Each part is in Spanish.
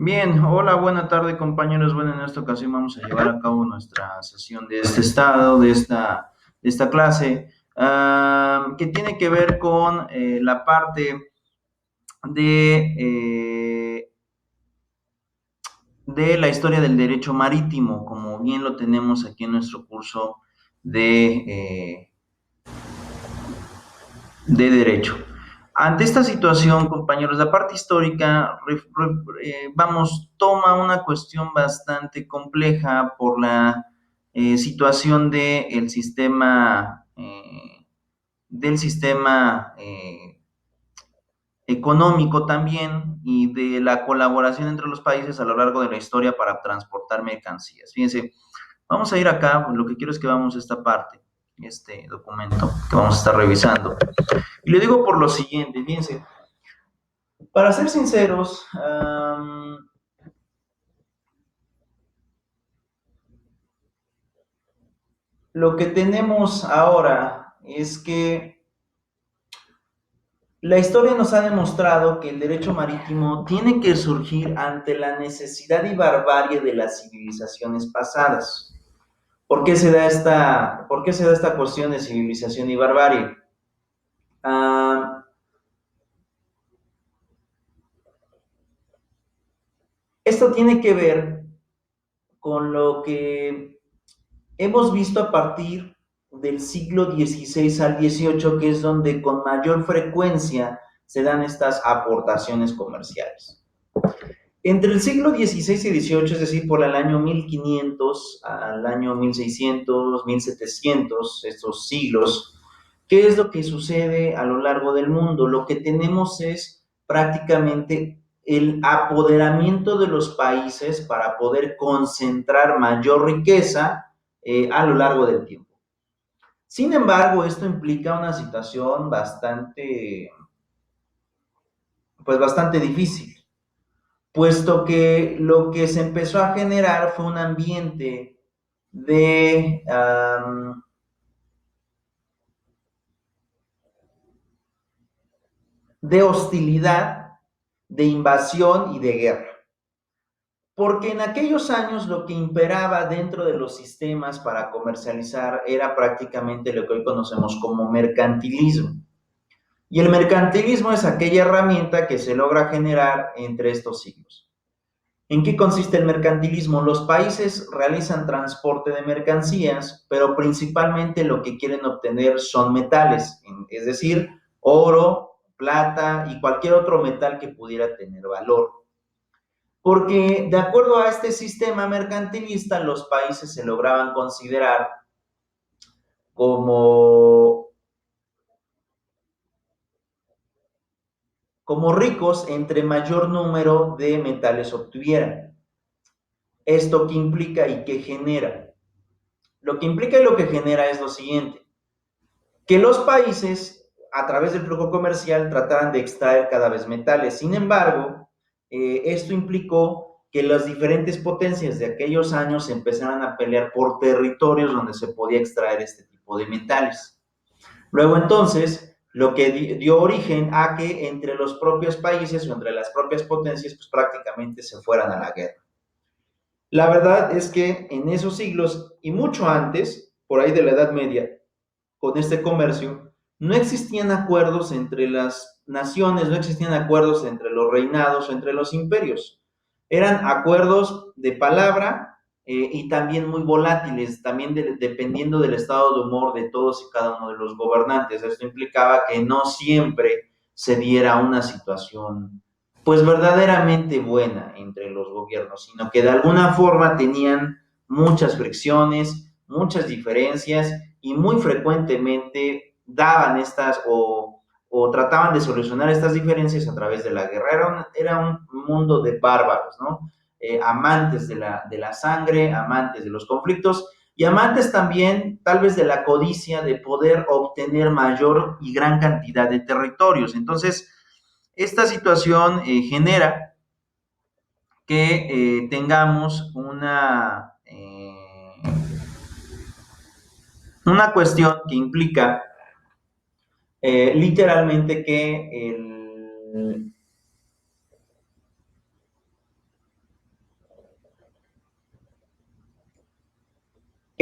Bien, hola, buena tarde compañeros. Bueno, en esta ocasión vamos a llevar a cabo nuestra sesión de este estado, de esta clase, que tiene que ver con la parte de, de la historia del derecho marítimo, como bien lo tenemos aquí en nuestro curso de, eh, de derecho. Ante esta situación, compañeros, la parte histórica, vamos, toma una cuestión bastante compleja por la situación del sistema económico también y de la colaboración entre los países a lo largo de la historia para transportar mercancías. Fíjense, vamos a ir acá, lo que quiero es que vamos a esta parte, este documento que vamos a estar revisando. Y le digo por lo siguiente, fíjense, para ser sinceros, lo que tenemos ahora es que la historia nos ha demostrado que el derecho marítimo tiene que surgir ante la necesidad y barbarie de las civilizaciones pasadas. ¿Por qué se da esta cuestión de civilización y barbarie? Uh, Esto tiene que ver con lo que hemos visto a partir del siglo XVI al XVIII, que es donde con mayor frecuencia se dan estas aportaciones comerciales. Entre el siglo XVI y XVIII, es decir, por el año 1500 al año 1600, 1700, estos siglos, ¿qué es lo que sucede a lo largo del mundo? Lo que tenemos es prácticamente el apoderamiento de los países para poder concentrar mayor riqueza a lo largo del tiempo. Sin embargo, esto implica una situación bastante difícil, puesto que lo que se empezó a generar fue un ambiente de, de hostilidad, de invasión y de guerra. Porque en aquellos años lo que imperaba dentro de los sistemas para comercializar era prácticamente lo que hoy conocemos como mercantilismo. Y el mercantilismo es aquella herramienta que se logra generar entre estos siglos. ¿En qué consiste el mercantilismo? Los países realizan transporte de mercancías, pero principalmente lo que quieren obtener son metales, es decir, oro, plata y cualquier otro metal que pudiera tener valor. Porque de acuerdo a este sistema mercantilista, los países se lograban considerar como, como ricos entre mayor número de metales obtuvieran. ¿Esto qué implica y qué genera? Lo que implica y lo que genera es lo siguiente, que los países a través del flujo comercial trataran de extraer cada vez metales. Sin embargo, esto implicó que las diferentes potencias de aquellos años empezaran a pelear por territorios donde se podía extraer este tipo de metales. Luego entonces, lo que dio origen a que entre los propios países o entre las propias potencias, pues prácticamente se fueran a la guerra. La verdad es que en esos siglos y mucho antes, por ahí de la Edad Media, con este comercio, no existían acuerdos entre las naciones, no existían acuerdos entre los reinados o entre los imperios. Eran acuerdos de palabra y también muy volátiles, también dependiendo del estado de humor de todos y cada uno de los gobernantes. Esto implicaba que no siempre se diera una situación pues verdaderamente buena entre los gobiernos, sino que de alguna forma tenían muchas fricciones, muchas diferencias y muy frecuentemente daban o trataban de solucionar estas diferencias a través de la guerra. Era un mundo de bárbaros, ¿no? Amantes de la sangre, amantes de los conflictos y amantes también tal vez de la codicia de poder obtener mayor y gran cantidad de territorios. Entonces, esta situación genera que tengamos una cuestión que implica literalmente que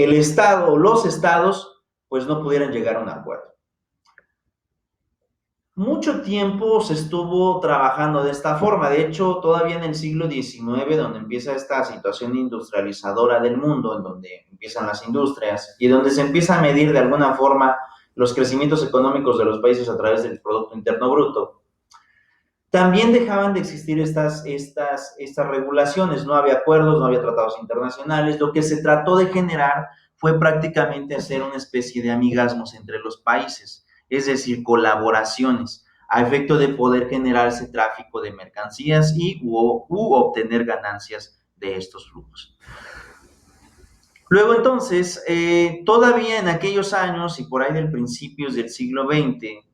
el Estado o los estados pues no pudieran llegar a un acuerdo. Mucho tiempo se estuvo trabajando de esta forma. De hecho, todavía en el siglo XIX, donde empieza esta situación industrializadora del mundo, en donde empiezan las industrias y donde se empieza a medir de alguna forma los crecimientos económicos de los países a través del Producto Interno Bruto, también dejaban de existir estas regulaciones. No había acuerdos, no había tratados internacionales. Lo que se trató de generar fue prácticamente hacer una especie de amigazgos entre los países, es decir, colaboraciones, a efecto de poder generar ese tráfico de mercancías u obtener ganancias de estos flujos. Luego entonces, todavía en aquellos años y por ahí del principios del siglo XX,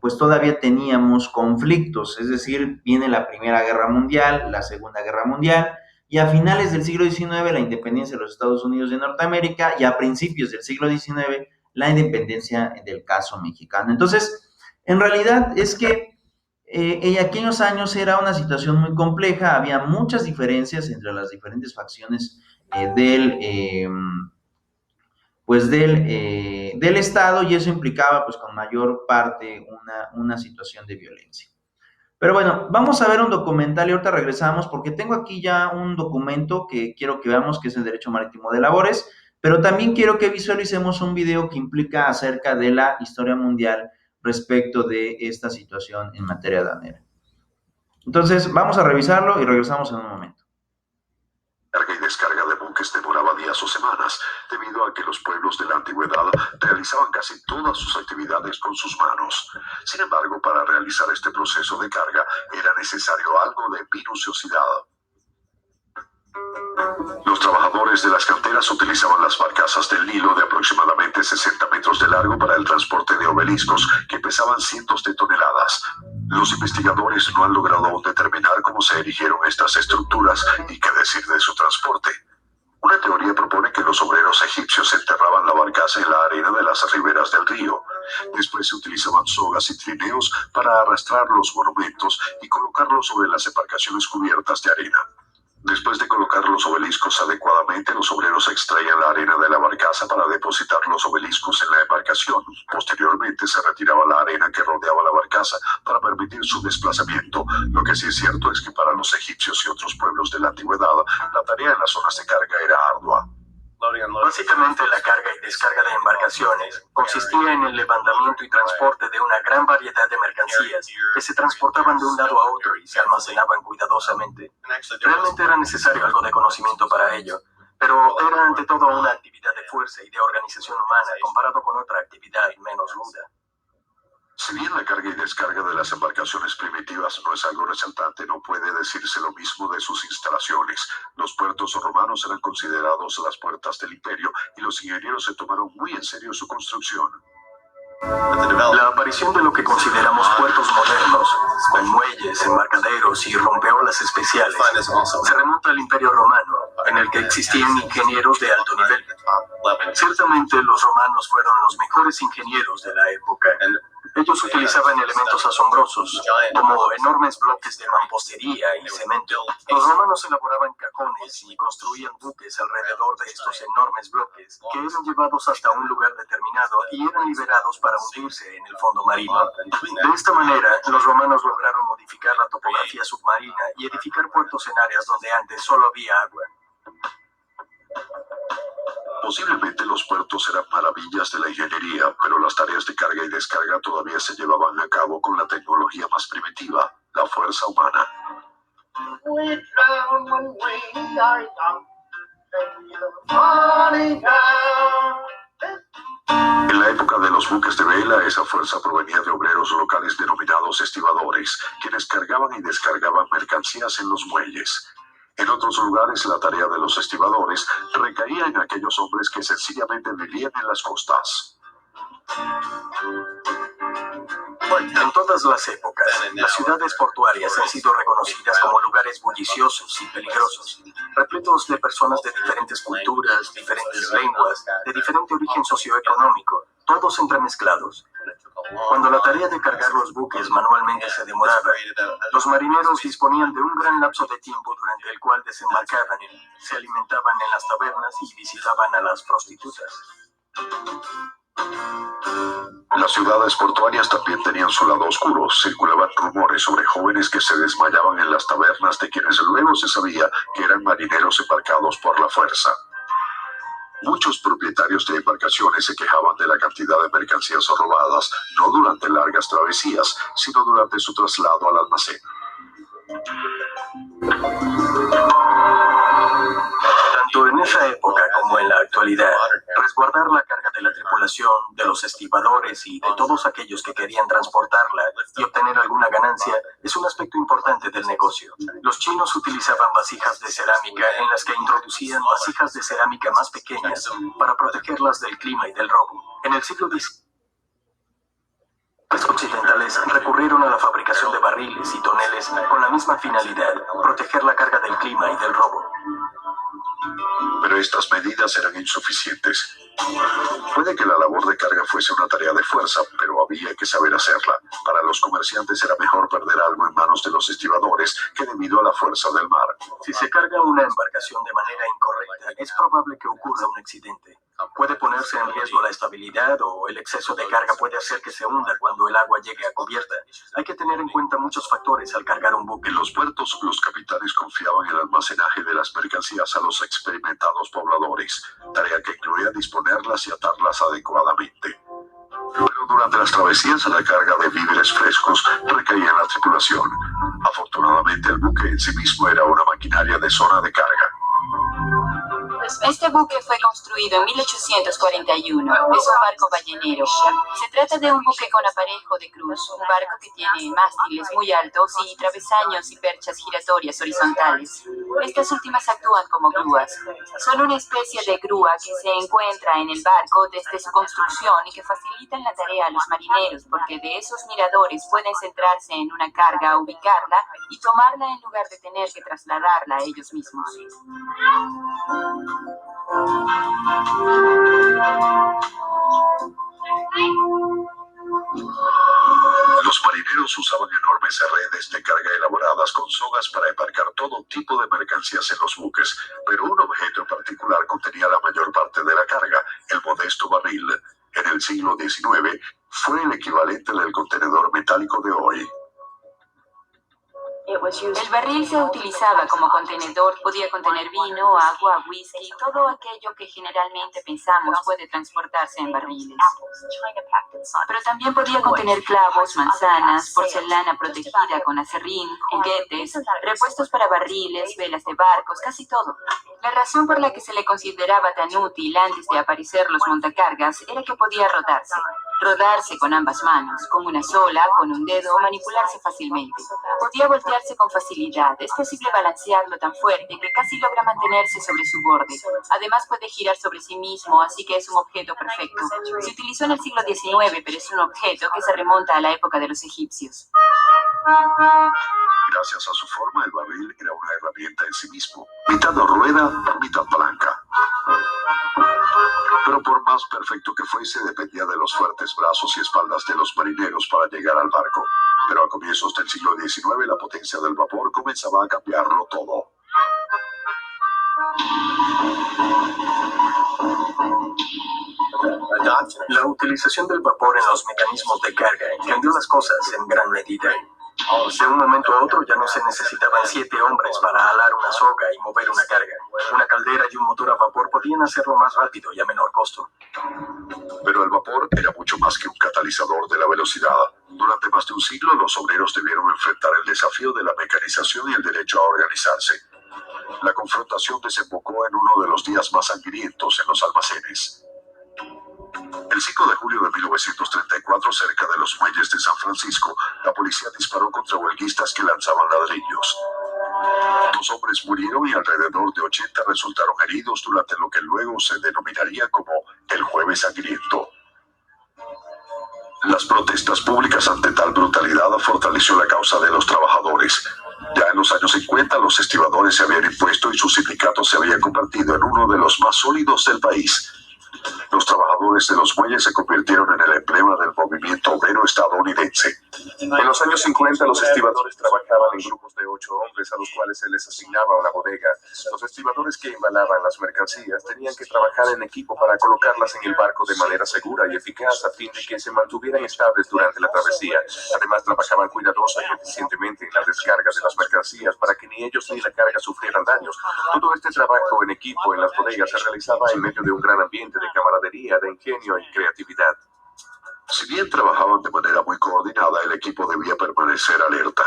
pues todavía teníamos conflictos, es decir, viene la Primera Guerra Mundial, la Segunda Guerra Mundial, y a finales del siglo XIX la independencia de los Estados Unidos de Norteamérica, y a principios del siglo XIX la independencia del caso mexicano. Entonces, en realidad es que en aquellos años era una situación muy compleja, había muchas diferencias entre las diferentes facciones del Estado, y eso implicaba pues con mayor parte una situación de violencia. Pero bueno, vamos a ver un documental y ahorita regresamos porque tengo aquí ya un documento que quiero que veamos, que es el Derecho Marítimo de Labores, pero también quiero que visualicemos un video que implica acerca de la historia mundial respecto de esta situación en materia aduanera. Entonces, vamos a revisarlo y regresamos en un momento. Carga y descarga de buques demoraba días o semanas, debido a que los pueblos de la antigüedad realizaban casi todas sus actividades con sus manos. Sin embargo, para realizar este proceso de carga era necesario algo de minuciosidad. Los trabajadores de las canteras utilizaban las barcazas del Nilo de aproximadamente 60 metros de largo para el transporte de obeliscos que pesaban cientos de toneladas. Los investigadores no han logrado aún determinar cómo se erigieron estas estructuras y qué decir de su transporte. Una teoría propone que los obreros egipcios enterraban la barcaza en la arena de las riberas del río. Después se utilizaban sogas y trineos para arrastrar los monumentos y colocarlos sobre las embarcaciones cubiertas de arena. Después de colocar los obeliscos adecuadamente, los obreros extraían la arena de la barcaza para depositar los obeliscos en la embarcación. Posteriormente se retiraba la arena que rodeaba la barcaza para permitir su desplazamiento. Lo que sí es cierto es que para los egipcios y otros pueblos de la antigüedad, la tarea en las zonas de carga era ardua. Básicamente, la carga y descarga de embarcaciones consistía en el levantamiento y transporte de una gran variedad de mercancías que se transportaban de un lado a otro y se almacenaban cuidadosamente. Realmente era necesario algo de conocimiento para ello, pero era ante todo una actividad de fuerza y de organización humana comparado con otra actividad menos ruda. Si bien la carga y descarga de las embarcaciones primitivas no es algo resaltante, no puede decirse lo mismo de sus instalaciones. Los puertos romanos eran considerados las puertas del imperio y los ingenieros se tomaron muy en serio su construcción. La aparición de lo que consideramos puertos modernos, con muelles, embarcaderos y rompeolas especiales, se remonta al Imperio Romano, en el que existían ingenieros de alto nivel. Ciertamente, los romanos fueron los mejores ingenieros de la época. Ellos utilizaban elementos asombrosos, como enormes bloques de mampostería y cemento. Los romanos elaboraban cajones y construían buques alrededor de estos enormes bloques, que eran llevados hasta un lugar determinado y eran liberados para hundirse en el fondo marino. De esta manera, los romanos lograron modificar la topografía submarina y edificar puertos en áreas donde antes solo había agua. Posiblemente los puertos eran maravillas de la ingeniería, pero las tareas de carga y descarga todavía se llevaban a cabo con la tecnología más primitiva, la fuerza humana. En la época de los buques de vela, esa fuerza provenía de obreros locales denominados estibadores, quienes cargaban y descargaban mercancías en los muelles. En otros lugares, la tarea de los estibadores recaía en aquellos hombres que sencillamente vivían en las costas. En todas las épocas, las ciudades portuarias han sido reconocidas como lugares bulliciosos y peligrosos, repletos de personas de diferentes culturas, diferentes lenguas, de diferente origen socioeconómico, todos entremezclados. Cuando la tarea de cargar los buques manualmente se demoraba, los marineros disponían de un gran lapso de tiempo durante el cual desembarcaban, se alimentaban en las tabernas y visitaban a las prostitutas. Las ciudades portuarias también tenían su lado oscuro. Circulaban rumores sobre jóvenes que se desmayaban en las tabernas, de quienes luego se sabía que eran marineros embarcados por la fuerza. Muchos propietarios de embarcaciones se quejaban de la cantidad de mercancías robadas, no durante largas travesías, sino durante su traslado al almacén. Tanto en esa época como en la actualidad, resguardar la carga de la tripulación, de los estibadores y de todos aquellos que querían transportarla y obtener alguna ganancia es un aspecto importante del negocio. Los chinos utilizaban vasijas de cerámica en las que introducían vasijas de cerámica más pequeñas para protegerlas del clima y del robo. En el siglo XIX, los occidentales recurrieron a la fabricación de barriles y toneles con la misma finalidad, proteger la carga del clima y del robo. Pero estas medidas eran insuficientes. Puede que la labor de carga fuese una tarea de fuerza, pero había que saber hacerla. Para los comerciantes era mejor perder algo en manos de los estibadores que debido a la fuerza del mar. Si se carga una embarcación de manera incorrecta, es probable que ocurra un accidente. Puede ponerse en riesgo la estabilidad o el exceso de carga puede hacer que se hunda cuando el agua llegue a cubierta. Hay que tener en cuenta muchos factores al cargar un buque. En los puertos, los capitanes confiaban el almacenaje de las mercancías a los experimentados pobladores, tarea que incluía disponerlas y atarlas adecuadamente. Pero durante las travesías, la carga de víveres frescos recaía en la tripulación. Afortunadamente, el buque en sí mismo era una maquinaria de zona de carga. Este buque fue construido en 1841. Es un barco ballenero. Se trata de un buque con aparejo de cruz, un barco que tiene mástiles muy altos y travesaños y perchas giratorias horizontales. Estas últimas actúan como grúas. Son una especie de grúa que se encuentra en el barco desde su construcción y que facilitan la tarea a los marineros porque de esos miradores pueden centrarse en una carga, ubicarla y tomarla en lugar de tener que trasladarla a ellos mismos. Los marineros usaban enormes redes de carga elaboradas con sogas para embarcar todo tipo de mercancías en los buques, pero un objeto en particular contenía la mayor parte de la carga, el modesto barril. En el siglo XIX fue el equivalente del contenedor metálico de hoy. El barril se utilizaba como contenedor, podía contener vino, agua, whisky, todo aquello que generalmente pensamos puede transportarse en barriles. Pero también podía contener clavos, manzanas, porcelana protegida con acerrín, juguetes, repuestos para barriles, velas de barcos, casi todo. La razón por la que se le consideraba tan útil antes de aparecer los montacargas era que podía rodarse con ambas manos, con una sola, con un dedo o manipularse fácilmente. Podía voltearse con facilidad, es posible balancearlo tan fuerte que casi logra mantenerse sobre su borde. Además puede girar sobre sí mismo, así que es un objeto perfecto. Se utilizó en el siglo XIX, pero es un objeto que se remonta a la época de los egipcios. Gracias a su forma, el barril era una herramienta en sí mismo, mitad rueda, mitad palanca. Pero por más perfecto que fuese, dependía de los fuertes brazos y espaldas de los marineros para llegar al barco. Pero a comienzos del siglo XIX, la potencia del vapor comenzaba a cambiarlo todo. La utilización del vapor en los mecanismos de carga cambió las cosas en gran medida. De un momento a otro ya no se necesitaban 7 hombres para alar una soga y mover una carga. Una caldera y un motor a vapor podían hacerlo más rápido y a menor costo. Pero el vapor era mucho más que un catalizador de la velocidad. Durante más de un siglo, los obreros debieron enfrentar el desafío de la mecanización y el derecho a organizarse. La confrontación desembocó en uno de los días más sangrientos en los almacenes. El 5 de julio de 1934, cerca de los muelles de San Francisco, la policía disparó contra huelguistas que lanzaban ladrillos. 2 hombres murieron y alrededor de 80 resultaron heridos durante lo que luego se denominaría como el Jueves Sangriento. Las protestas públicas ante tal brutalidad fortaleció la causa de los trabajadores. Ya en los años 50, los estibadores se habían impuesto y su sindicato se había convertido en uno de los más sólidos del país. Los trabajadores de los muelles se convirtieron en el emblema del movimiento obrero estadounidense. En los años 50, los estibadores trabajaban en grupos de 8 hombres a los cuales se les asignaba una bodega. Los estibadores que embalaban las mercancías tenían que trabajar en equipo para colocarlas en el barco de manera segura y eficaz a fin de que se mantuvieran estables durante la travesía. Además, trabajaban cuidadosa y eficientemente en la descarga de las mercancías para que ni ellos ni la carga sufrieran daños. Todo este trabajo en equipo en las bodegas se realizaba en medio de un gran ambiente de camaradería, de ingenio y creatividad. Si bien trabajaban de manera muy coordinada, el equipo debía permanecer alerta.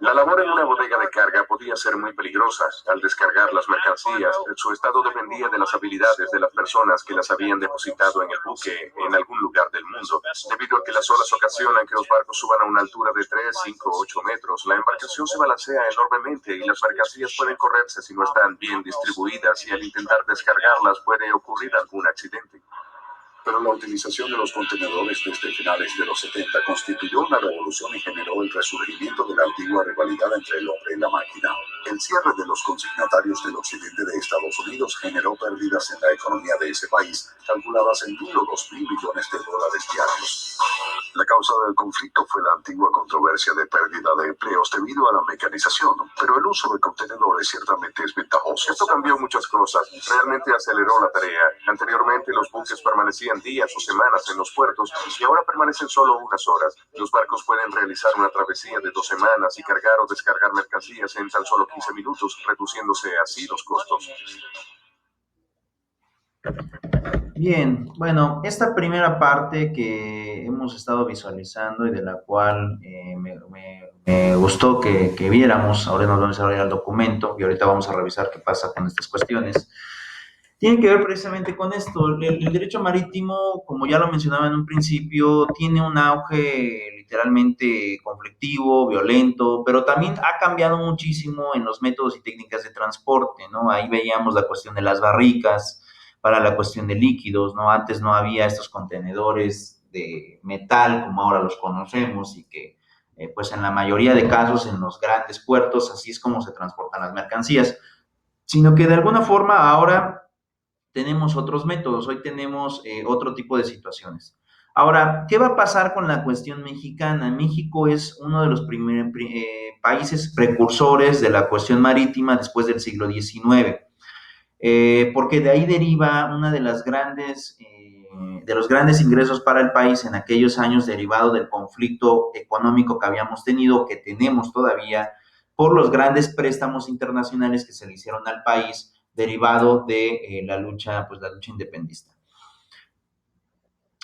La labor en una bodega de carga podía ser muy peligrosa. Al descargar las mercancías, su estado dependía de las habilidades de las personas que las habían depositado en el buque en algún lugar del mundo. Debido a que las olas ocasionan que los barcos suban a una altura de 3, 5, 8 metros, la embarcación se balancea enormemente y las mercancías pueden correrse si no están bien distribuidas y al intentar descargarlas puede ocurrir algún accidente. Pero la utilización de los contenedores desde finales de los 70 constituyó una revolución y generó el resurgimiento de la antigua rivalidad entre el hombre y la máquina. El cierre de los consignatarios del occidente de Estados Unidos generó pérdidas en la economía de ese país, calculadas en 1.000 o 2.000 millones de dólares diarios. La causa del conflicto fue la antigua controversia de pérdida de empleos debido a la mecanización, pero el uso de contenedores ciertamente es ventajoso. Esto cambió muchas cosas. Realmente aceleró la tarea. Anteriormente los buques permanecían días o semanas en los puertos y ahora permanecen solo unas horas. Los barcos pueden realizar una travesía de 2 semanas y cargar o descargar mercancías en tan solo 15 minutos, reduciéndose así los costos. Bien, bueno, esta primera parte que hemos estado visualizando y de la cual me gustó que viéramos, ahora nos vamos a ver el documento y ahorita vamos a revisar qué pasa con estas cuestiones, tiene que ver precisamente con esto. El derecho marítimo, como ya lo mencionaba en un principio, tiene un auge literalmente conflictivo, violento, pero también ha cambiado muchísimo en los métodos y técnicas de transporte, ¿no? Ahí veíamos la cuestión de las barricas, para la cuestión de líquidos, ¿no? Antes no había estos contenedores de metal como ahora los conocemos y que, pues en la mayoría de casos en los grandes puertos así es como se transportan las mercancías, sino que de alguna forma ahora tenemos otros métodos, hoy tenemos otro tipo de situaciones. Ahora, ¿qué va a pasar con la cuestión mexicana? México es uno de los países precursores de la cuestión marítima después del siglo XIX. Porque de ahí deriva una de los grandes ingresos para el país en aquellos años derivado del conflicto económico que habíamos tenido, que tenemos todavía, por los grandes préstamos internacionales que se le hicieron al país derivado de la lucha independentista.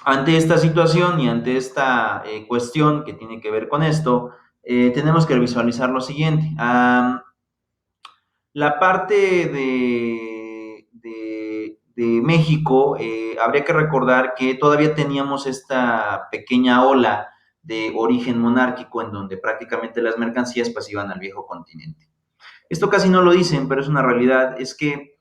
Ante esta situación y ante esta cuestión que tiene que ver con esto, tenemos que visualizar lo siguiente. La parte de México, habría que recordar que todavía teníamos esta pequeña ola de origen monárquico en donde prácticamente las mercancías pues iban al viejo continente. Esto casi no lo dicen, pero es una realidad, es que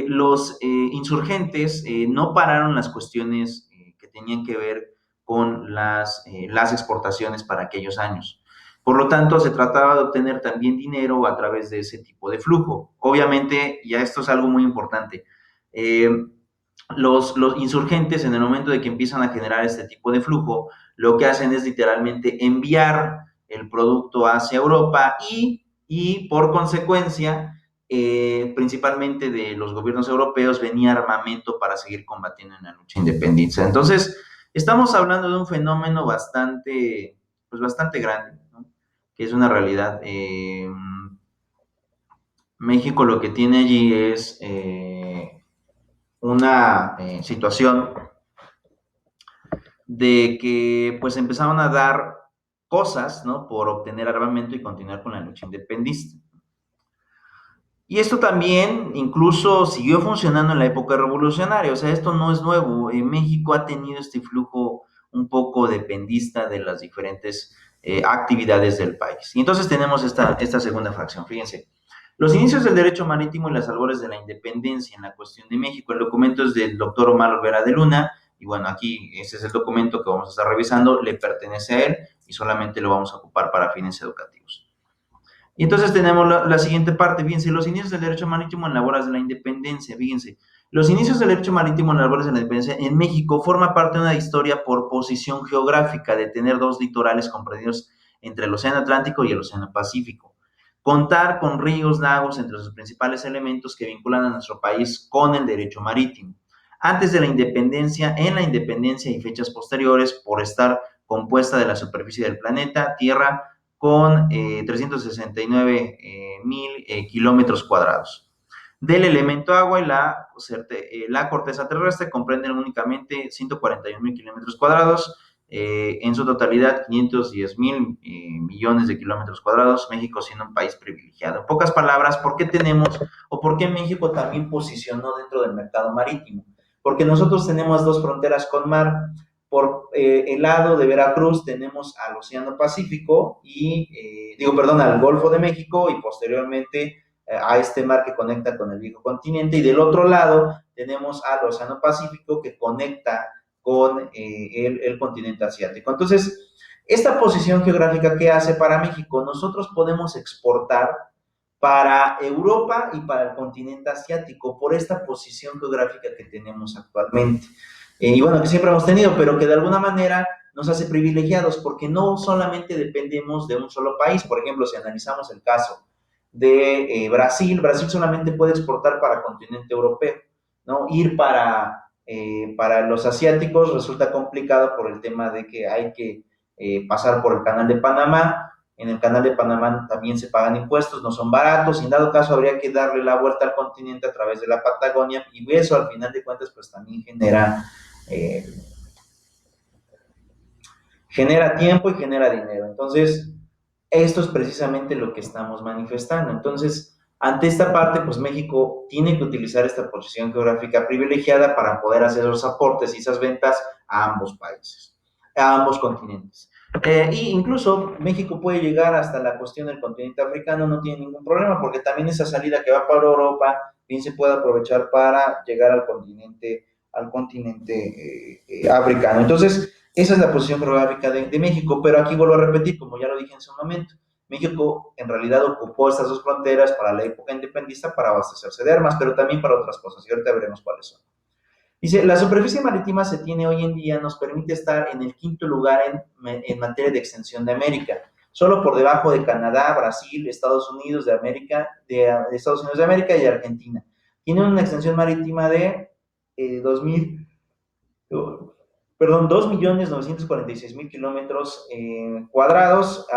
los insurgentes no pararon las cuestiones que tenían que ver con las exportaciones para aquellos años. Por lo tanto, se trataba de obtener también dinero a través de ese tipo de flujo. Obviamente, y esto es algo muy importante, los insurgentes en el momento de que empiezan a generar este tipo de flujo, lo que hacen es literalmente enviar el producto hacia Europa y por consecuencia, principalmente de los gobiernos europeos, venía armamento para seguir combatiendo en la lucha independiente. Entonces, estamos hablando de un fenómeno bastante grande, ¿no? Que es una realidad. México lo que tiene allí es una situación de que pues empezaron a dar cosas, ¿no? Por obtener armamento y continuar con la lucha independentista. Y esto también incluso siguió funcionando en la época revolucionaria, o sea, esto no es nuevo. México ha tenido este flujo un poco dependista de las diferentes actividades del país. Y entonces tenemos esta segunda fracción, fíjense. Los inicios del derecho marítimo y las albores de la independencia en la cuestión de México. El documento es del doctor Omar Olvera de Luna, y bueno, aquí ese es el documento que vamos a estar revisando, le pertenece a él y solamente lo vamos a ocupar para fines educativos. Y entonces tenemos la siguiente parte, fíjense, los inicios del derecho marítimo en labores de la independencia, fíjense. Los inicios del derecho marítimo en labores de la independencia en México forma parte de una historia por posición geográfica de tener dos litorales comprendidos entre el Océano Atlántico y el Océano Pacífico. Contar con ríos, lagos, entre sus principales elementos que vinculan a nuestro país con el derecho marítimo. Antes de la independencia, en la independencia y fechas posteriores, por estar compuesta de la superficie del planeta, Tierra, con 369,000 kilómetros cuadrados. Del elemento agua y la corteza terrestre comprenden únicamente 141,000 kilómetros cuadrados, en su totalidad 510,000 millones de kilómetros cuadrados, México siendo un país privilegiado. En pocas palabras, ¿por qué tenemos o por qué México también posicionó dentro del mercado marítimo? Porque nosotros tenemos dos fronteras con mar. Por el lado de Veracruz tenemos al Océano Pacífico al Golfo de México y posteriormente a este mar que conecta con el viejo continente, y del otro lado tenemos al Océano Pacífico que conecta con el continente asiático. Entonces, esta posición geográfica que hace para México, nosotros podemos exportar para Europa y para el continente asiático por esta posición geográfica que tenemos actualmente. Y bueno, que siempre hemos tenido, pero que de alguna manera nos hace privilegiados porque no solamente dependemos de un solo país. Por ejemplo, si analizamos el caso de Brasil solamente puede exportar para el continente europeo, ¿no? Ir para los asiáticos resulta complicado por el tema de que hay que pasar por el canal de Panamá. En el canal de Panamá también se pagan impuestos, no son baratos, y en dado caso habría que darle la vuelta al continente a través de la Patagonia, y eso al final de cuentas pues también genera tiempo y genera dinero. Entonces, esto es precisamente lo que estamos manifestando. Entonces, ante esta parte, pues México tiene que utilizar esta posición geográfica privilegiada para poder hacer los aportes y esas ventas a ambos países, a ambos continentes. Y incluso México puede llegar hasta la cuestión del continente africano, no tiene ningún problema, porque también esa salida que va para Europa bien se puede aprovechar para llegar al continente africano. Entonces, esa es la posición geográfica de México, pero aquí vuelvo a repetir, como ya lo dije en su momento, México en realidad ocupó estas dos fronteras para la época independentista para abastecerse de armas, pero también para otras cosas, y ahorita veremos cuáles son. Dice, la superficie marítima se tiene hoy en día, nos permite estar en el quinto lugar en materia de extensión de América, solo por debajo de Canadá, Brasil, Estados Unidos de América y Argentina. Tiene una extensión marítima de 2.946.000 kilómetros cuadrados,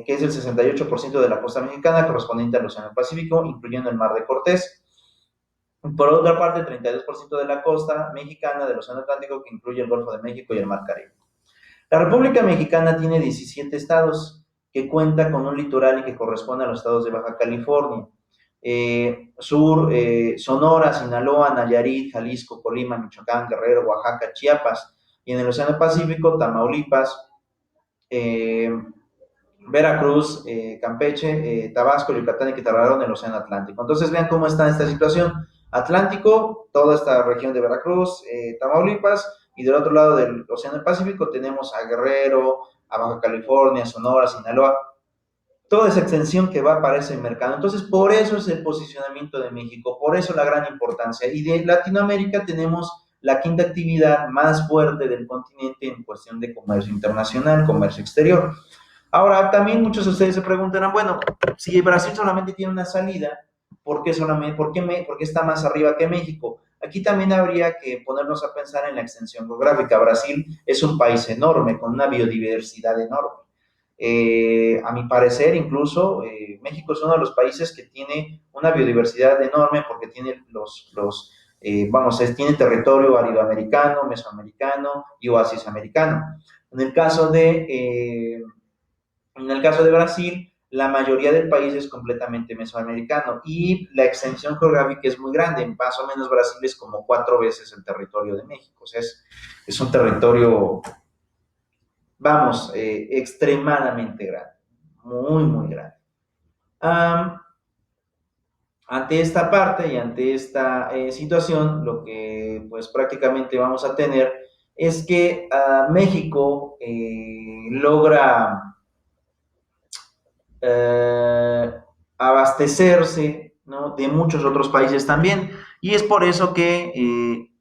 que es el 68% de la costa mexicana, correspondiente al Océano Pacífico, incluyendo el Mar de Cortés. Por otra parte, el 32% de la costa mexicana del Océano Atlántico, que incluye el Golfo de México y el Mar Caribe. La República Mexicana tiene 17 estados que cuenta con un litoral y que corresponde a los estados de Baja California, Sur, Sonora, Sinaloa, Nayarit, Jalisco, Colima, Michoacán, Guerrero, Oaxaca, Chiapas, y en el Océano Pacífico, Tamaulipas, Veracruz, Campeche, Tabasco, Yucatán y Quintana Roo en el Océano Atlántico. Entonces vean cómo está esta situación. Atlántico, toda esta región de Veracruz, Tamaulipas, y del otro lado del Océano Pacífico tenemos a Guerrero, a Baja California, Sonora, Sinaloa, toda esa extensión que va para ese mercado. Entonces, por eso es el posicionamiento de México, por eso la gran importancia. Y de Latinoamérica tenemos la quinta actividad más fuerte del continente en cuestión de comercio internacional, comercio exterior. Ahora, también muchos de ustedes se preguntarán, bueno, si Brasil solamente tiene una salida, ¿por qué está más arriba que México? Aquí también habría que ponernos a pensar en la extensión geográfica. Brasil es un país enorme, con una biodiversidad enorme. A mi parecer, incluso, México es uno de los países que tiene una biodiversidad enorme porque tiene tiene territorio aridoamericano, mesoamericano y oasis americano. En el caso de Brasil, la mayoría del país es completamente mesoamericano y la extensión geográfica es muy grande. Más o menos Brasil es como 4 veces el territorio de México. O sea, es un territorio, extremadamente grande, muy, muy grande. Ante esta parte y ante esta situación, lo que pues prácticamente vamos a tener es que México logra abastecerse, ¿no?, de muchos otros países también, y es por eso que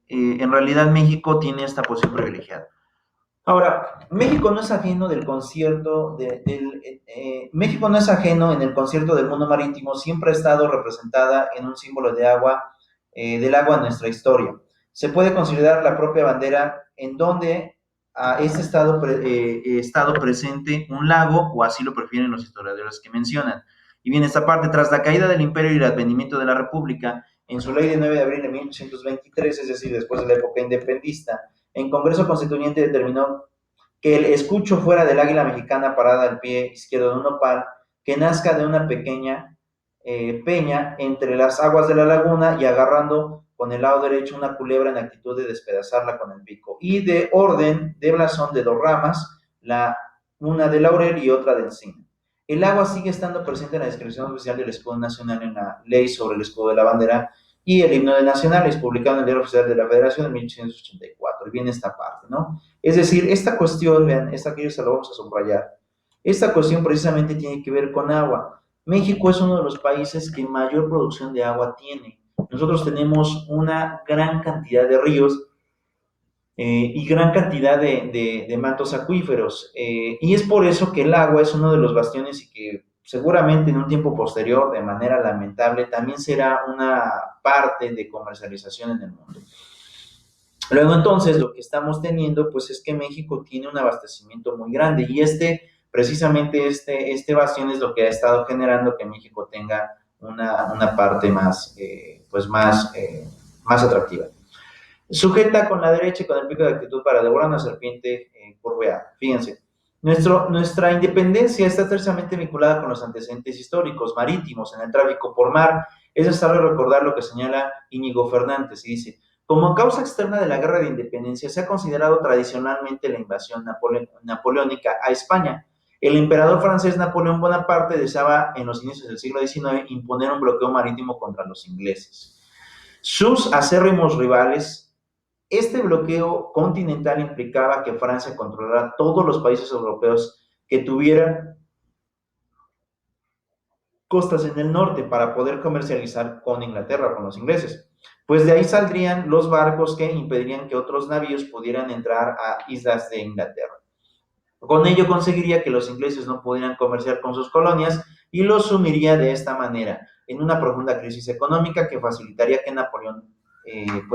en realidad México tiene esta posición privilegiada. Ahora, México no es ajeno del concierto, México no es ajeno en el concierto del mundo marítimo, siempre ha estado representada en un símbolo de agua, del agua en nuestra historia. Se puede considerar la propia bandera en donde a este estado presente un lago, o así lo prefieren los historiadores que mencionan. Y bien, esta parte, tras la caída del imperio y el advenimiento de la república, en su ley de 9 de abril de 1823, es decir, después de la época independentista, en Congreso Constituyente determinó que el escucho fuera del águila mexicana parada al pie izquierdo de un nopal, que nazca de una pequeña peña entre las aguas de la laguna y agarrando con el lado derecho una culebra en actitud de despedazarla con el pico. Y de orden de blasón de 2 ramas, una de laurel y otra de encina. El agua sigue estando presente en la descripción oficial del escudo nacional en la ley sobre el escudo de la bandera y el himno nacional es publicado en el Diario Oficial de la Federación en 1884. Y viene esta parte, ¿no? Es decir, esta cuestión, vean, esta que se lo vamos a subrayar, esta cuestión precisamente tiene que ver con agua. México es uno de los países que mayor producción de agua tiene. Nosotros tenemos una gran cantidad de ríos y gran cantidad de mantos acuíferos. Y es por eso que el agua es uno de los bastiones y que seguramente en un tiempo posterior, de manera lamentable, también será una parte de comercialización en el mundo. Luego entonces lo que estamos teniendo pues es que México tiene un abastecimiento muy grande y precisamente este bastión es lo que ha estado generando que México tenga una parte más, más atractiva. Sujeta con la derecha y con el pico de actitud para devorar una serpiente curveada. Fíjense, nuestra independencia está estrechamente vinculada con los antecedentes históricos marítimos en el tráfico por mar. Es necesario recordar lo que señala Íñigo Fernández y dice: como causa externa de la guerra de independencia se ha considerado tradicionalmente la invasión napoleónica a España. El emperador francés Napoleón Bonaparte deseaba en los inicios del siglo XIX imponer un bloqueo marítimo contra los ingleses. Sus acérrimos rivales. Este bloqueo continental implicaba que Francia controlara todos los países europeos que tuvieran costas en el norte para poder comercializar con Inglaterra, con los ingleses. Pues de ahí saldrían los barcos que impedirían que otros navíos pudieran entrar a islas de Inglaterra. Con ello conseguiría que los ingleses no pudieran comerciar con sus colonias y los sumiría de esta manera en una profunda crisis económica que facilitaría que Napoleón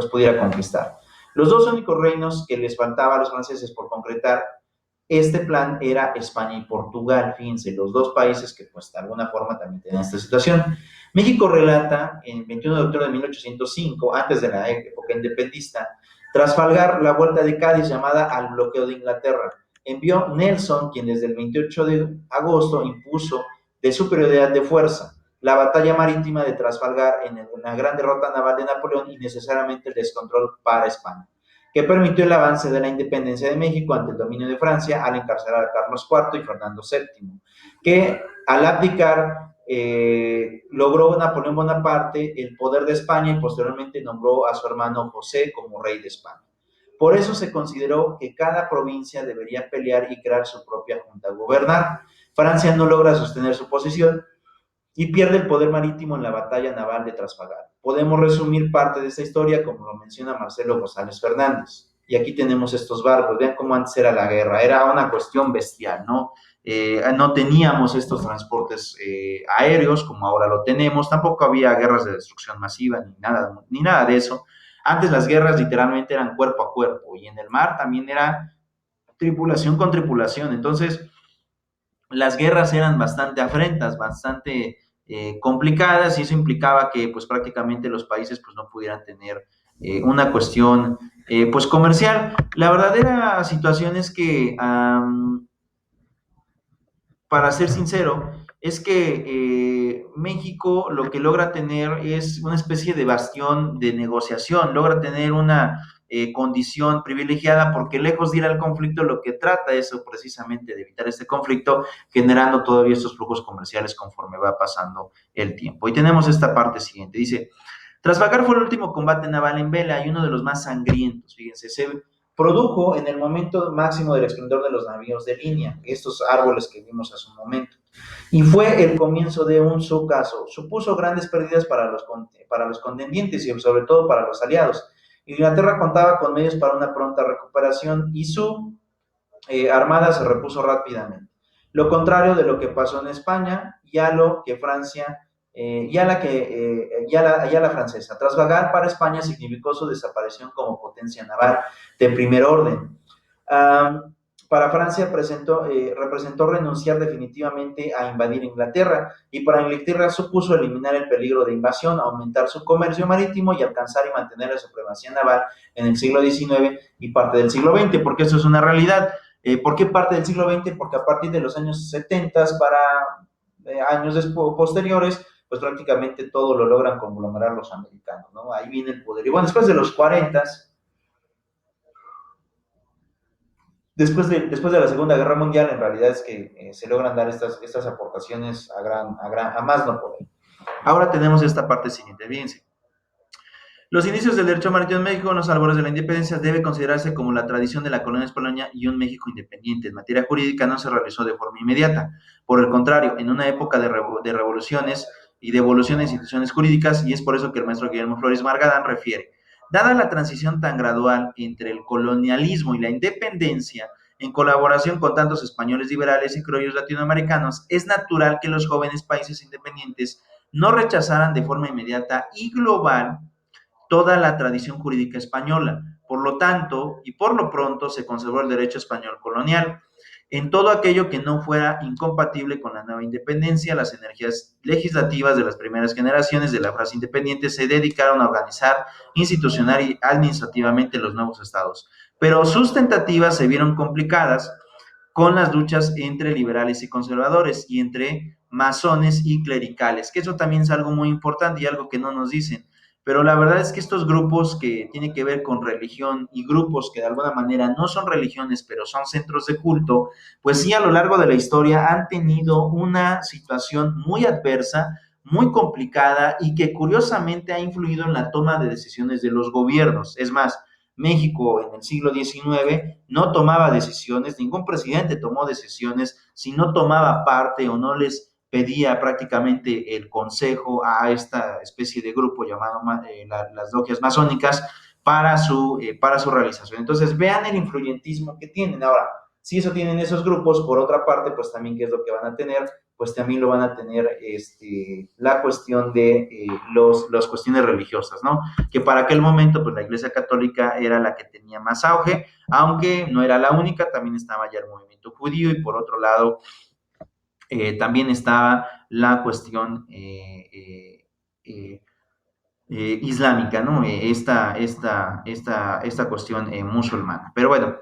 pudiera conquistar. Los dos únicos reinos que les faltaba a los franceses por concretar este plan era España y Portugal. Fíjense, los dos países que pues de alguna forma también tenían esta situación. México relata en el 21 de octubre de 1805, antes de la época independentista, Trafalgar, la vuelta de Cádiz llamada al bloqueo de Inglaterra. Envió Nelson, quien desde el 28 de agosto impuso de superioridad de fuerza la batalla marítima de Trafalgar en una gran derrota naval de Napoleón y necesariamente el descontrol para España, que permitió el avance de la independencia de México ante el dominio de Francia al encarcelar a Carlos IV y Fernando VII, que al abdicar logró Napoleón Bonaparte el poder de España y posteriormente nombró a su hermano José como rey de España. Por eso se consideró que cada provincia debería pelear y crear su propia junta a gobernar. Francia no logra sostener su posición y pierde el poder marítimo en la batalla naval de Trafalgar. Podemos resumir parte de esta historia como lo menciona Marcelo González Fernández. Y aquí tenemos estos barcos. Vean cómo antes era la guerra. Era una cuestión bestial, ¿no? No teníamos estos transportes aéreos como ahora lo tenemos. Tampoco había guerras de destrucción masiva ni nada de eso. Antes las guerras literalmente eran cuerpo a cuerpo y en el mar también era tripulación con tripulación. Entonces, las guerras eran bastante afrentas, bastante complicadas y eso implicaba que pues prácticamente los países pues no pudieran tener una cuestión pues comercial. La verdadera situación es que, para ser sincero, es que México lo que logra tener es una especie de bastión de negociación, logra tener una condición privilegiada porque lejos de ir al conflicto lo que trata es precisamente de evitar este conflicto generando todavía estos flujos comerciales conforme va pasando el tiempo. Y tenemos esta parte siguiente, dice: Trafalgar fue el último combate naval en vela y uno de los más sangrientos. Fíjense, se produjo en el momento máximo del esplendor de los navíos de línea, estos árboles que vimos hace un momento. y fue el comienzo de un sucaso. Supuso grandes pérdidas para los contendientes y sobre todo para los aliados. Inglaterra contaba con medios para una pronta recuperación y su armada se repuso rápidamente. Lo contrario de lo que pasó en España y a lo que Francia, ya la francesa. Tras vagar para España significó su desaparición como potencia naval de primer orden. Para Francia representó renunciar definitivamente a invadir Inglaterra, y para Inglaterra supuso eliminar el peligro de invasión, aumentar su comercio marítimo y alcanzar y mantener la supremacía naval en el siglo XIX y parte del siglo XX, porque eso es una realidad. ¿Por qué parte del siglo XX? Porque a partir de los años 70 para años posteriores, pues prácticamente todo lo logran conglomerar los americanos, ¿no? Ahí viene el poder. Y bueno, después de los 40, después de la Segunda Guerra Mundial, en realidad es que se logran dar estas aportaciones a más no poder. Ahora tenemos esta parte siguiente, fíjense. Los inicios del derecho marítimo en México, en los albores de la independencia, debe considerarse como la tradición de la colonia española y un México independiente. En materia jurídica no se realizó de forma inmediata. Por el contrario, en una época de revoluciones y de evolución de instituciones jurídicas, y es por eso que el maestro Guillermo Flores Margadán refiere: dada la transición tan gradual entre el colonialismo y la independencia, en colaboración con tantos españoles liberales y criollos latinoamericanos, es natural que los jóvenes países independientes no rechazaran de forma inmediata y global toda la tradición jurídica española. Por lo tanto, y por lo pronto, se conservó el derecho español colonial en todo aquello que no fuera incompatible con la nueva independencia. Las energías legislativas de las primeras generaciones de la frase independiente se dedicaron a organizar institucional y administrativamente los nuevos estados, pero sus tentativas se vieron complicadas con las luchas entre liberales y conservadores y entre masones y clericales, que eso también es algo muy importante y algo que no nos dicen. Pero la verdad es que estos grupos que tienen que ver con religión y grupos que de alguna manera no son religiones, pero son centros de culto, pues sí, a lo largo de la historia han tenido una situación muy adversa, muy complicada, y que curiosamente ha influido en la toma de decisiones de los gobiernos. Es más, México en el siglo XIX no tomaba decisiones, ningún presidente tomó decisiones si no tomaba parte o no les pedía prácticamente el consejo a esta especie de grupo llamado las logias masónicas para su realización. Entonces, vean el influyentismo que tienen. Ahora, si eso tienen esos grupos, por otra parte, pues también, ¿qué es lo que van a tener? Pues también lo van a tener la cuestión de las cuestiones religiosas, ¿no? Que para aquel momento, pues la Iglesia Católica era la que tenía más auge, aunque no era la única, también estaba ya el movimiento judío, y por otro lado, también estaba la cuestión islámica, ¿no? Esta cuestión musulmana. Pero bueno,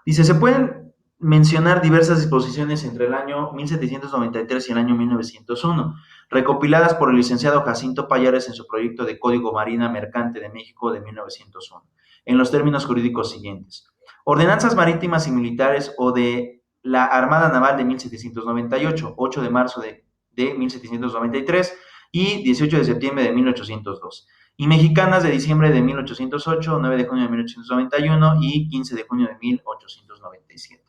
dice, se pueden mencionar diversas disposiciones entre el año 1793 y el año 1901, recopiladas por el licenciado Jacinto Pallares en su proyecto de Código Marina Mercante de México de 1901, en los términos jurídicos siguientes: ordenanzas marítimas y militares o de la Armada Naval de 1798, 8 de marzo de 1793 y 18 de septiembre de 1802, y mexicanas de diciembre de 1808, 9 de junio de 1891 y 15 de junio de 1897.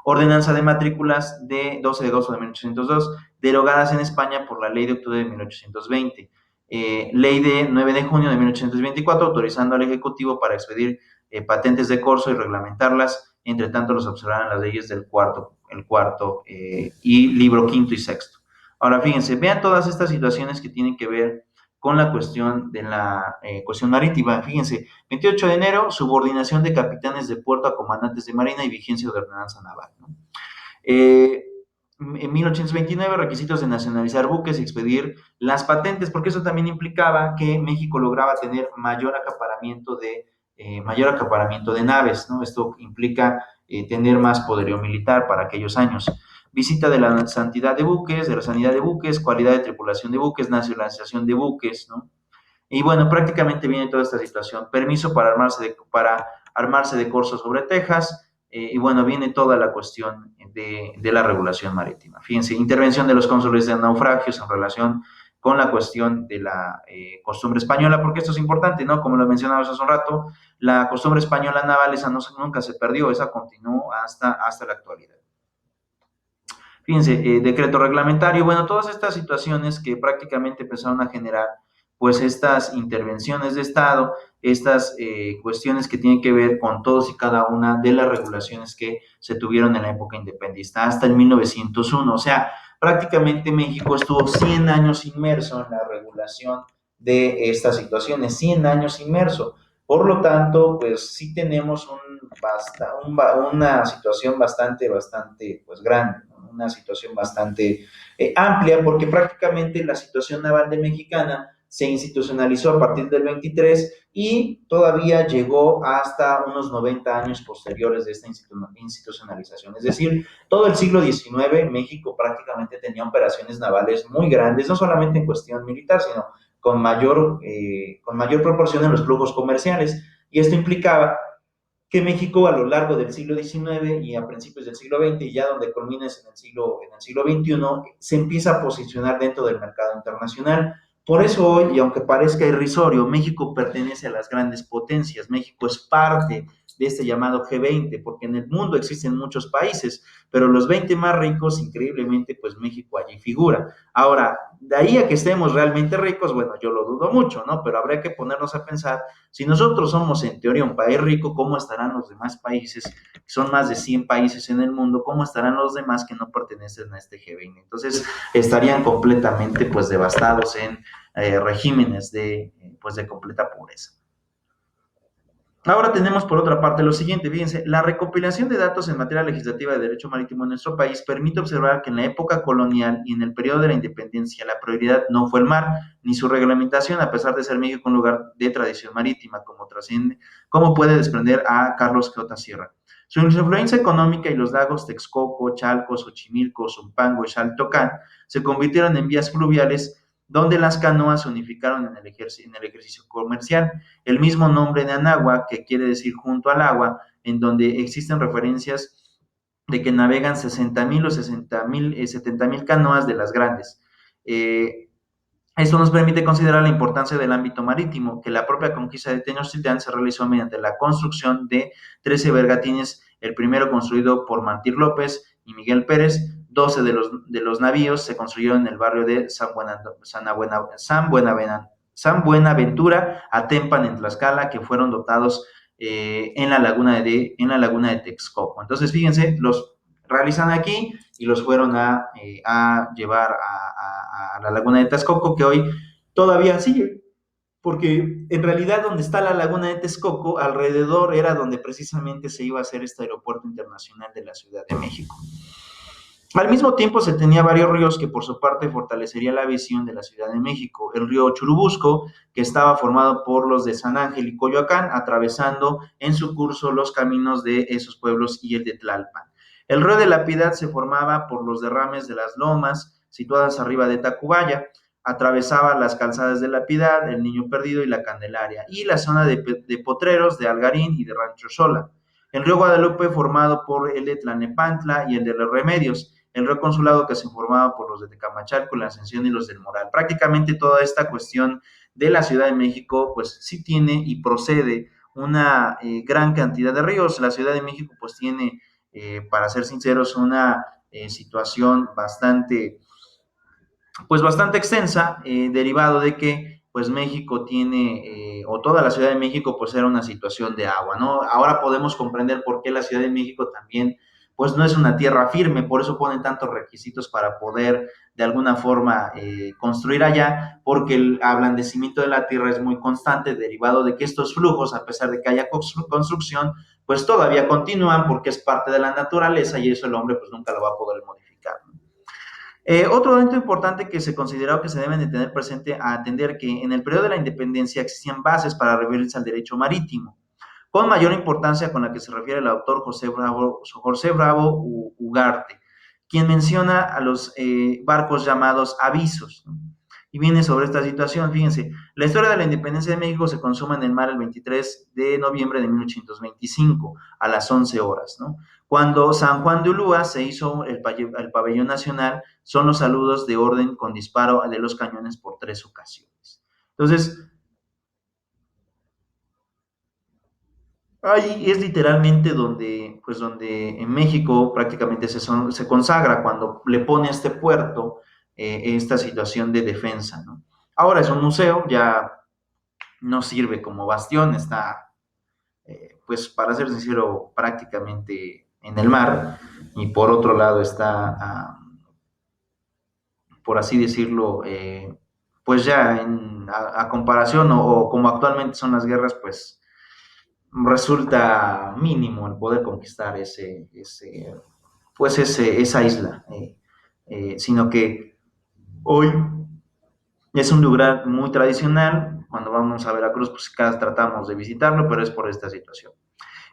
Ordenanza de matrículas de 12 de agosto de 1802, derogadas en España por la Ley de octubre de 1820. Ley de 9 de junio de 1824, autorizando al Ejecutivo para expedir patentes de corso y reglamentarlas, entre tanto los observaran las leyes del cuarto y libro quinto y sexto. Ahora, fíjense, vean todas estas situaciones que tienen que ver con la cuestión de la cuestión marítima. Fíjense, 28 de enero, subordinación de capitanes de puerto a comandantes de marina y vigencia de ordenanza naval, ¿no? En 1829, requisitos de nacionalizar buques y expedir las patentes, porque eso también implicaba que México lograba tener mayor acaparamiento de naves, ¿no? Esto implica tener más poderío militar para aquellos años. Visita de la sanidad de buques, cualidad de tripulación de buques, nacionalización de buques, ¿no? Y bueno, prácticamente viene toda esta situación. Permiso para armarse de corso sobre tejas, y bueno, viene toda la cuestión de la regulación marítima. Fíjense, intervención de los cónsules de naufragios en relación con la cuestión de la costumbre española, porque esto es importante, ¿no? Como lo mencionamos hace un rato, la costumbre española naval, esa nunca se perdió, esa continuó hasta la actualidad. Fíjense, decreto reglamentario, bueno, todas estas situaciones que prácticamente empezaron a generar, pues estas intervenciones de Estado, estas cuestiones que tienen que ver con todos y cada una de las regulaciones que se tuvieron en la época independentista hasta el 1901. O sea, prácticamente México estuvo 100 años inmerso en la regulación de estas situaciones, 100 años inmerso. Por lo tanto, pues sí tenemos una situación bastante, pues grande, ¿no? Una situación bastante amplia, porque prácticamente la situación naval de Mexicana se institucionalizó a partir del 23 y todavía llegó hasta unos 90 años posteriores de esta institucionalización. Es decir, todo el siglo XIX México prácticamente tenía operaciones navales muy grandes, no solamente en cuestión militar, sino con mayor proporción en los flujos comerciales. Y esto implicaba que México a lo largo del siglo XIX y a principios del siglo XX, y ya donde culmina en el siglo XXI, se empieza a posicionar dentro del mercado internacional. Por eso hoy, y aunque parezca irrisorio, México pertenece a las grandes potencias. México es parte de este llamado G20, porque en el mundo existen muchos países, pero los 20 más ricos, increíblemente, pues México allí figura. Ahora, de ahí a que estemos realmente ricos, bueno, yo lo dudo mucho, ¿no? Pero habría que ponernos a pensar, si nosotros somos en teoría un país rico, ¿cómo estarán los demás países? Son más de 100 países en el mundo, ¿cómo estarán los demás que no pertenecen a este G20? Entonces, estarían completamente, pues, devastados en regímenes pues, de completa pobreza. Ahora tenemos por otra parte lo siguiente, fíjense, la recopilación de datos en materia legislativa de derecho marítimo en nuestro país permite observar que en la época colonial y en el periodo de la independencia la prioridad no fue el mar ni su reglamentación, a pesar de ser México un lugar de tradición marítima, como puede desprender a Carlos J. Sierra. Su influencia económica y los lagos Texcoco, Chalco, Xochimilco, Zumpango y Xaltocán se convirtieron en vías fluviales donde las canoas se unificaron en el ejercicio comercial. El mismo nombre de Anáhuac, que quiere decir junto al agua, en donde existen referencias de que navegan 60,000 o 70,000 canoas de las grandes. Esto nos permite considerar la importancia del ámbito marítimo, que la propia conquista de Tenochtitlán se realizó mediante la construcción de 13 bergatines, el primero construido por Martín López y Miguel Pérez. 12 de los navíos se construyeron en el barrio de San Buenaventura, Atempan, en Tlaxcala, que fueron dotados en la laguna de Texcoco. Entonces, fíjense, los realizan aquí y los fueron a llevar a la laguna de Texcoco, que hoy todavía sigue, porque en realidad donde está la laguna de Texcoco, alrededor era donde precisamente se iba a hacer este aeropuerto internacional de la Ciudad de México. Al mismo tiempo se tenía varios ríos que por su parte fortalecería la visión de la Ciudad de México. El río Churubusco, que estaba formado por los de San Ángel y Coyoacán, atravesando en su curso los caminos de esos pueblos y el de Tlalpan. El río de la Piedad se formaba por los derrames de las lomas situadas arriba de Tacubaya, atravesaba las calzadas de la Piedad, el Niño Perdido y la Candelaria, y la zona de Potreros, de Algarín y de Rancho Sola. El río Guadalupe, formado por el de Tlanepantla y el de los Remedios. El río Consulado, que se formaba por los de Tecamachalco, la Ascensión y los del Moral. Prácticamente toda esta cuestión de la Ciudad de México, pues sí tiene y procede una gran cantidad de ríos. La Ciudad de México, pues tiene, para ser sinceros, una situación bastante extensa, derivado de que pues México tiene, o toda la Ciudad de México, pues era una situación de agua, ¿no? Ahora podemos comprender por qué la Ciudad de México también, pues no es una tierra firme, por eso ponen tantos requisitos para poder de alguna forma construir allá, porque el ablandecimiento de la tierra es muy constante, derivado de que estos flujos, a pesar de que haya construcción, pues todavía continúan porque es parte de la naturaleza y eso el hombre pues nunca lo va a poder modificar, ¿no? Otro dato importante que se consideró que se deben de tener presente a atender que en el periodo de la independencia existían bases para referirse al derecho marítimo, con mayor importancia con la que se refiere el autor José Bravo Ugarte, quien menciona a los barcos llamados avisos, ¿no? Y viene sobre esta situación, fíjense, la historia de la independencia de México se consuma en el mar el 23 de noviembre de 1825 a las 11 horas, ¿no? Cuando San Juan de Ulúa se hizo el pabellón nacional, son los saludos de orden con disparo de los cañones por 3 ocasiones. Entonces, Ahí es literalmente donde, pues donde en México prácticamente se consagra cuando le pone a este puerto esta situación de defensa, ¿no? Ahora es un museo, ya no sirve como bastión, está, pues para ser sincero, prácticamente en el mar, y por otro lado está, por así decirlo, pues ya a comparación o como actualmente son las guerras, pues resulta mínimo el poder conquistar esa isla, sino que hoy es un lugar muy tradicional. Cuando vamos a Veracruz, pues cada tratamos de visitarlo, pero es por esta situación.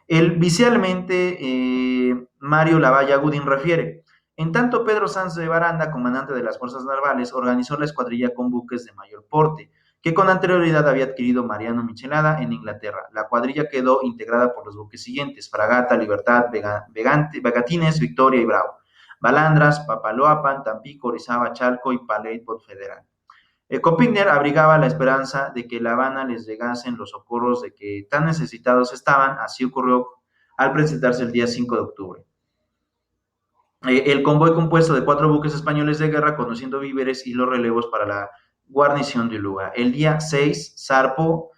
Visualmente, Mario Lavalla Gudín refiere, en tanto Pedro Sanz de Baranda, comandante de las fuerzas navales, organizó la escuadrilla con buques de mayor porte, que con anterioridad había adquirido Mariano Michelada en Inglaterra. La cuadrilla quedó integrada por los buques siguientes: Fragata, Libertad, Vegatines, Victoria y Bravo, Balandras, Papaloapan, Tampico, Orizaba, Chalco y Paletbot Federal. Copigner abrigaba la esperanza de que La Habana les llegasen los socorros de que tan necesitados estaban. Así ocurrió al presentarse el día 5 de octubre. El convoy, compuesto de 4 buques españoles de guerra conduciendo víveres y los relevos para la guarnición de Ulúa. El día 6 zarpó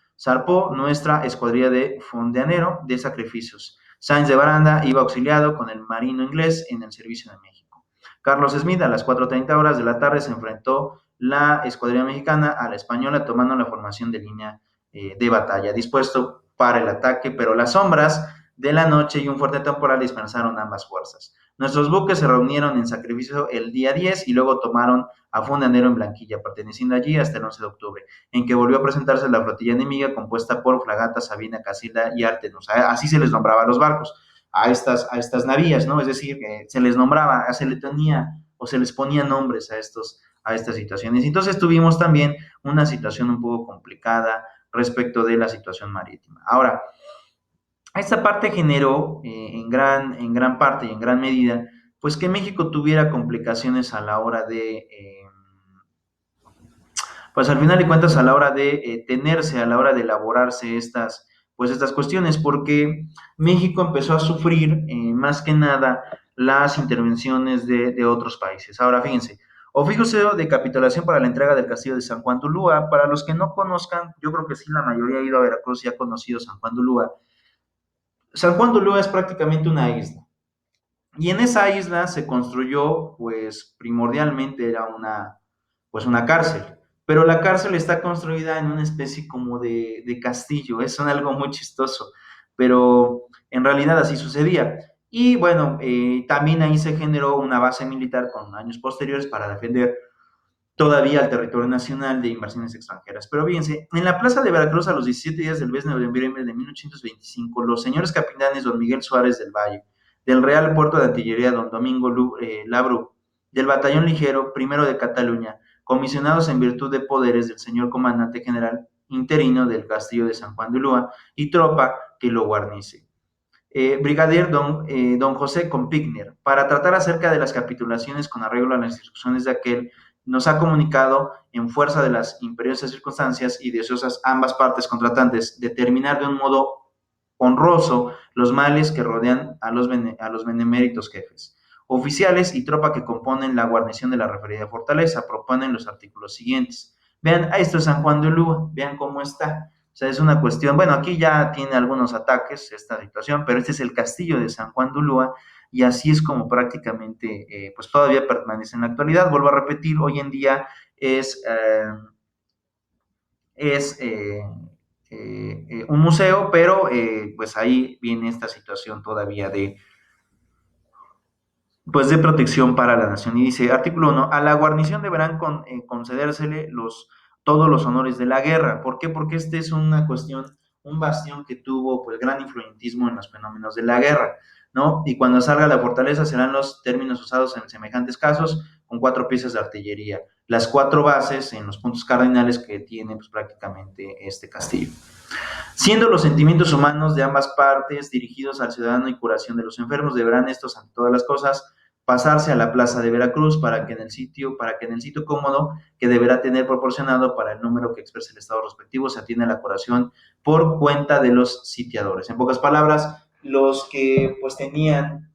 nuestra escuadrilla de fondeadero de sacrificios. Sáenz de Baranda iba auxiliado con el marino inglés en el servicio de México. Carlos Smith, a las 4:30 horas de la tarde, se enfrentó la escuadrilla mexicana a la española, tomando la formación de línea de batalla, dispuesto para el ataque, pero las sombras de la noche y un fuerte temporal dispersaron ambas fuerzas. Nuestros buques se reunieron en sacrificio el día 10 y luego tomaron a fondeadero en Blanquilla, perteneciendo allí hasta el 11 de octubre, en que volvió a presentarse la flotilla enemiga compuesta por Fragata, Sabina, Casilda y Artenos. Así se les nombraba a los barcos, a estas navías, ¿no? Es decir, se les nombraba, se les tenía o se les ponía nombres a estas situaciones. Entonces tuvimos también una situación un poco complicada respecto de la situación marítima. Ahora, esta parte generó en gran parte y en gran medida, pues que México tuviera complicaciones a la hora de, pues al final de cuentas, a la hora de tenerse, a la hora de elaborarse estas cuestiones, porque México empezó a sufrir más que nada las intervenciones de otros países. Ahora, fíjense, oficio de capitulación para la entrega del castillo de San Juan de Ulúa. Para los que no conozcan, yo creo que sí, la mayoría ha ido a Veracruz y ha conocido San Juan de Ulúa. San Juan de Ulúa es prácticamente una isla. Y en esa isla se construyó, pues primordialmente era pues una cárcel. Pero la cárcel está construida en una especie como de castillo. Es algo muy chistoso, pero en realidad así sucedía. Y bueno, también ahí se generó una base militar con años posteriores para defender todavía al territorio nacional de invasiones extranjeras. Pero fíjense, en la plaza de Veracruz, a los 17 días del mes de noviembre de 1825, los señores capitanes don Miguel Suárez del Valle, del Real Puerto de Artillería don Domingo Labru, del Batallón Ligero, primero de Cataluña, comisionados en virtud de poderes del señor comandante general interino del castillo de San Juan de Ulúa y tropa que lo guarnice. Brigadier don José Compigner, para tratar acerca de las capitulaciones con arreglo a las instrucciones de aquel, nos ha comunicado, en fuerza de las imperiosas circunstancias y deseosas ambas partes contratantes, determinar de un modo honroso los males que rodean a los beneméritos jefes. Oficiales y tropa que componen la guarnición de la referida fortaleza proponen los artículos siguientes. Vean, esto es San Juan de Ulúa, vean cómo está. O sea, es una cuestión, bueno, aquí ya tiene algunos ataques esta situación, pero este es el castillo de San Juan de Ulúa, y así es como prácticamente, pues todavía permanece en la actualidad. Vuelvo a repetir, hoy en día es un museo, pero pues ahí viene esta situación todavía pues de protección para la nación. Y dice, artículo 1, a la guarnición deberán concedérsele todos los honores de la guerra. ¿Por qué? Porque este es una cuestión, un bastión que tuvo pues gran influentismo en los fenómenos de la guerra, ¿no? Y cuando salga la fortaleza serán los términos usados en semejantes casos, con 4 piezas de artillería, las 4 bases en los puntos cardinales que tiene pues prácticamente este castillo. Siendo los sentimientos humanos de ambas partes dirigidos al ciudadano y curación de los enfermos, deberán estos, ante todas las cosas, pasarse a la plaza de Veracruz para que en el sitio cómodo que deberá tener proporcionado para el número que expresa el estado respectivo se atiende la curación por cuenta de los sitiadores. En pocas palabras, los que pues tenían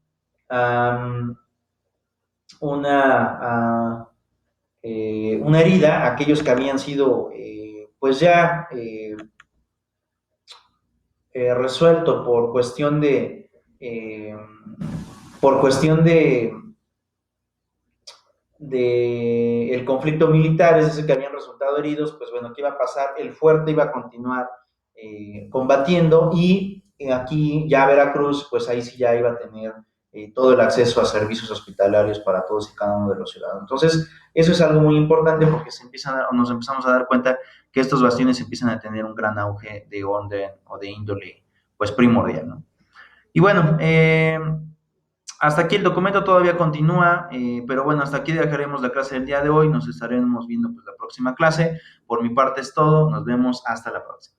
una herida, aquellos que habían sido pues ya resuelto por cuestión de el conflicto militar, es decir, que habían resultado heridos, pues bueno, ¿qué iba a pasar? El fuerte iba a continuar combatiendo y aquí ya Veracruz, pues ahí sí ya iba a tener todo el acceso a servicios hospitalarios para todos y cada uno de los ciudadanos. Entonces, eso es algo muy importante porque nos empezamos a dar cuenta que estos bastiones empiezan a tener un gran auge de orden o de índole, pues primordial, ¿no? Y bueno, hasta aquí el documento todavía continúa, pero bueno, hasta aquí dejaremos la clase del día de hoy. Nos estaremos viendo pues la próxima clase. Por mi parte es todo. Nos vemos hasta la próxima.